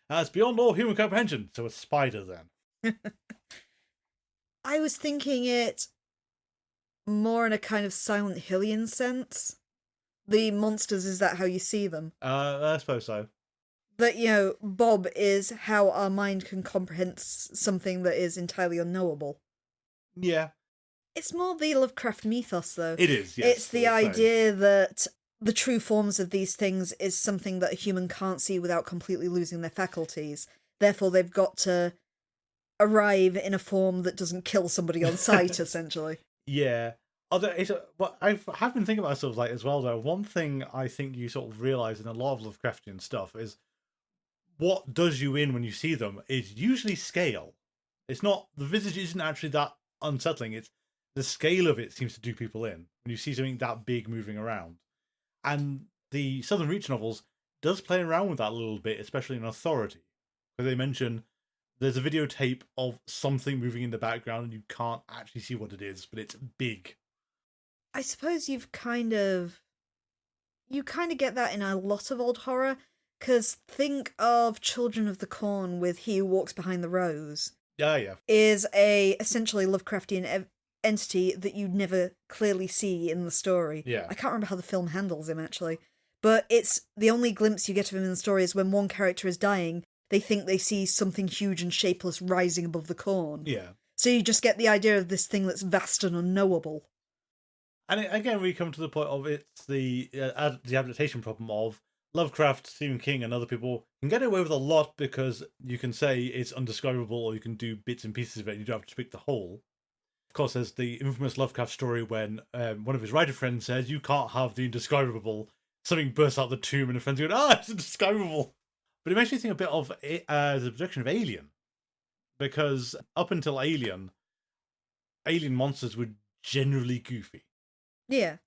that's beyond all human comprehension. So a spider then. I was thinking it more in a kind of Silent Hillian sense. The monsters, is that how you see them? I suppose so. That, Bob is how our mind can comprehend something that is entirely unknowable. Yeah. It's more the Lovecraft mythos, though. It is, yes. It's the idea that the true forms of these things is something that a human can't see without completely losing their faculties. Therefore, they've got to arrive in a form that doesn't kill somebody on sight, essentially. Yeah. Although but I have been thinking about myself like as well though. One thing I think you sort of realise in a lot of Lovecraftian stuff is what does you in when you see them is usually scale. It's not the visage isn't actually that unsettling. It's the scale of it seems to do people in when you see something that big moving around. And the Southern Reach novels does play around with that a little bit, especially in Authority, where they mention there's a videotape of something moving in the background and you can't actually see what it is, but it's big. I suppose you kind of get that in a lot of old horror, because think of Children of the Corn with He Who Walks Behind the Rose. Yeah. Is a essentially Lovecraftian entity that you never clearly see in the story. Yeah. I can't remember how the film handles him, actually. But it's the only glimpse you get of him in the story is when one character is dying, they think they see something huge and shapeless rising above the corn. Yeah. So you just get the idea of this thing that's vast and unknowable. And again, we come to the point of it's the adaptation problem of Lovecraft, Stephen King, and other people can get away with a lot because you can say it's undescribable or you can do bits and pieces of it and you don't have to speak the whole. Of course, there's the infamous Lovecraft story when one of his writer friends says, you can't have the indescribable. Something bursts out the tomb and a friend's going, it's indescribable. But it makes me think a bit of the production of Alien. Because up until Alien monsters were generally goofy. Yeah.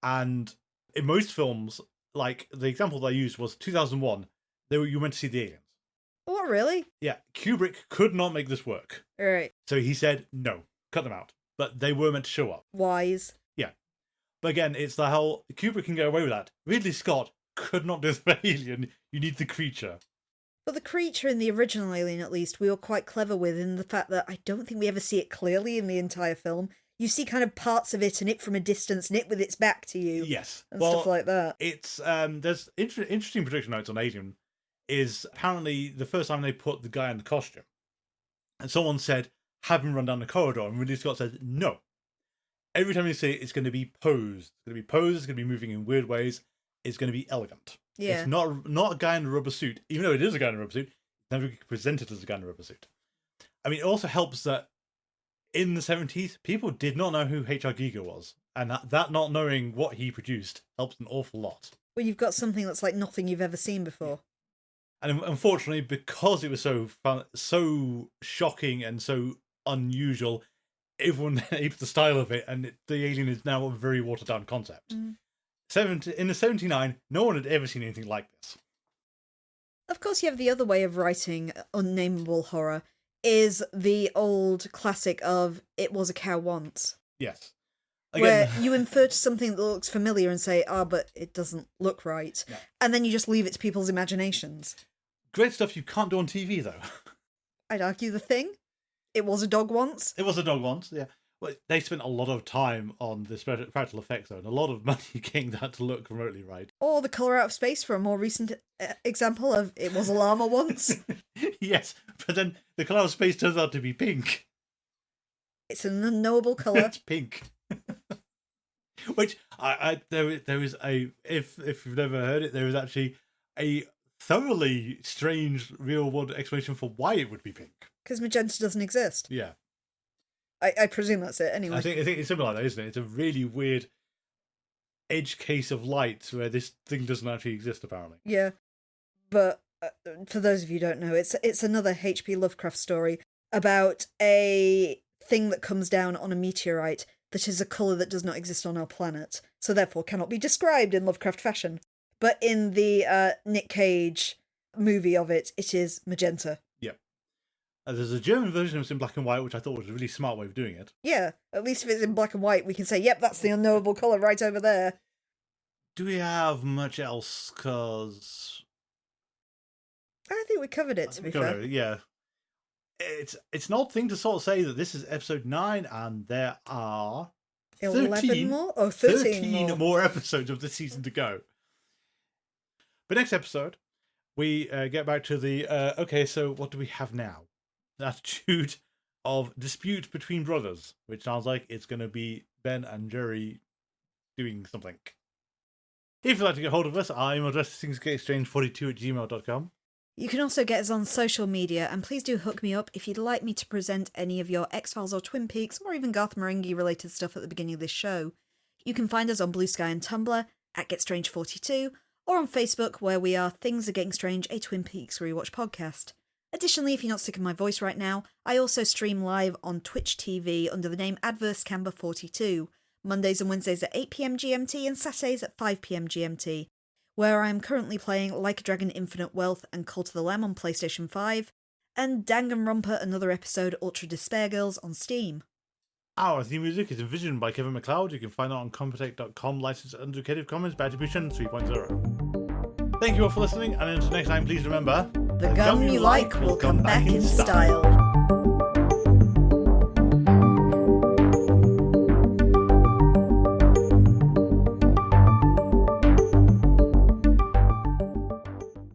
And in most films, like the example that I used was 2001, you went to see the aliens. What, really? Yeah, Kubrick could not make this work. Right. So he said, no, cut them out. But they were meant to show up. Wise. Yeah. But again, it's the whole, Kubrick can get away with that. Ridley Scott could not do the alien. You need the creature. But the creature in the original Alien, at least, we were quite clever with in the fact that I don't think we ever see it clearly in the entire film. You see kind of parts of it and it from a distance and it with its back to you. Yes. And stuff like that. It's, there's interesting production notes on Alien is apparently the first time they put the guy in the costume. And someone said, have him run down the corridor. And Ridley Scott said, no. Every time you see it, it's going to be posed. It's going to be posed, it's going to be moving in weird ways. It's going to be elegant. Yeah. It's not a guy in a rubber suit. Even though it is a guy in a rubber suit, it's never presented as a guy in a rubber suit. I mean, it also helps that in the 70s, people did not know who H.R. Giger was. And that not knowing what he produced helps an awful lot. Well, you've got something that's like nothing you've ever seen before. And unfortunately, because it was so fun, so shocking and so unusual, everyone aped the style of it, and the alien is now a very watered down concept. In the 79, no one had ever seen anything like this. Of course, you have the other way of writing unnameable horror, is the old classic of it was a cow once. Yes. Again, where you infer to something that looks familiar and say, but it doesn't look right. Yeah. And then you just leave it to people's imaginations. Great stuff you can't do on TV, though. I'd argue The Thing. It was a dog once. It was a dog once, yeah. Well, they spent a lot of time on the practical effects, though, and a lot of money getting that to look remotely right. Or The Colour Out of Space for a more recent example of it was a llama once. Yes, but then The Colour Out of Space turns out to be pink. It's an unknowable colour. It's pink. Which there is a if you've never heard it, there is actually a thoroughly strange real world explanation for why it would be pink. Because magenta doesn't exist. Yeah. I presume that's it anyway. I think it's something like that, isn't it? It's a really weird edge case of light where this thing doesn't actually exist, apparently. Yeah. But for those of you who don't know, it's another H.P. Lovecraft story about a thing that comes down on a meteorite that is a colour that does not exist on our planet, so therefore cannot be described in Lovecraft fashion. But in the Nick Cage movie of it, it is magenta. Yeah. There's a German version of it in black and white, which I thought was a really smart way of doing it. Yeah, at least if it's in black and white, we can say, yep, that's the unknowable colour right over there. Do we have much else? Because I think we covered it, to be fair. Yeah. It's an odd thing to sort of say that this is episode 9 and there are 11 more? Oh, 13 more episodes of this season to go. But next episode, we get back to the, okay, so what do we have now? The attitude of dispute between brothers, which sounds like it's going to be Ben and Jerry doing something. If you'd like to get hold of us, our email address is thingsgetexchanged42@gmail.com. You can also get us on social media, and please do hook me up if you'd like me to present any of your X-Files or Twin Peaks or even Garth Marenghi related stuff at the beginning of this show. You can find us on Blue Sky and Tumblr at GetStrange42, or on Facebook, where we are Things Are Getting Strange, a Twin Peaks rewatch podcast. Additionally, if you're not sick of my voice right now, I also stream live on Twitch TV under the name AdverseCamber42, Mondays and Wednesdays at 8pm GMT and Saturdays at 5pm GMT, where I am currently playing Like a Dragon Infinite Wealth and Cult of the Lamb on PlayStation 5, and Danganronpa Another Episode Ultra Despair Girls on Steam. Our theme music is envisioned by Kevin MacLeod. You can find it on Compotech.com, licensed under Creative Commons by Attribution 3.0. Thank you all for listening, and until next time, please remember... The gum you like will come back in style.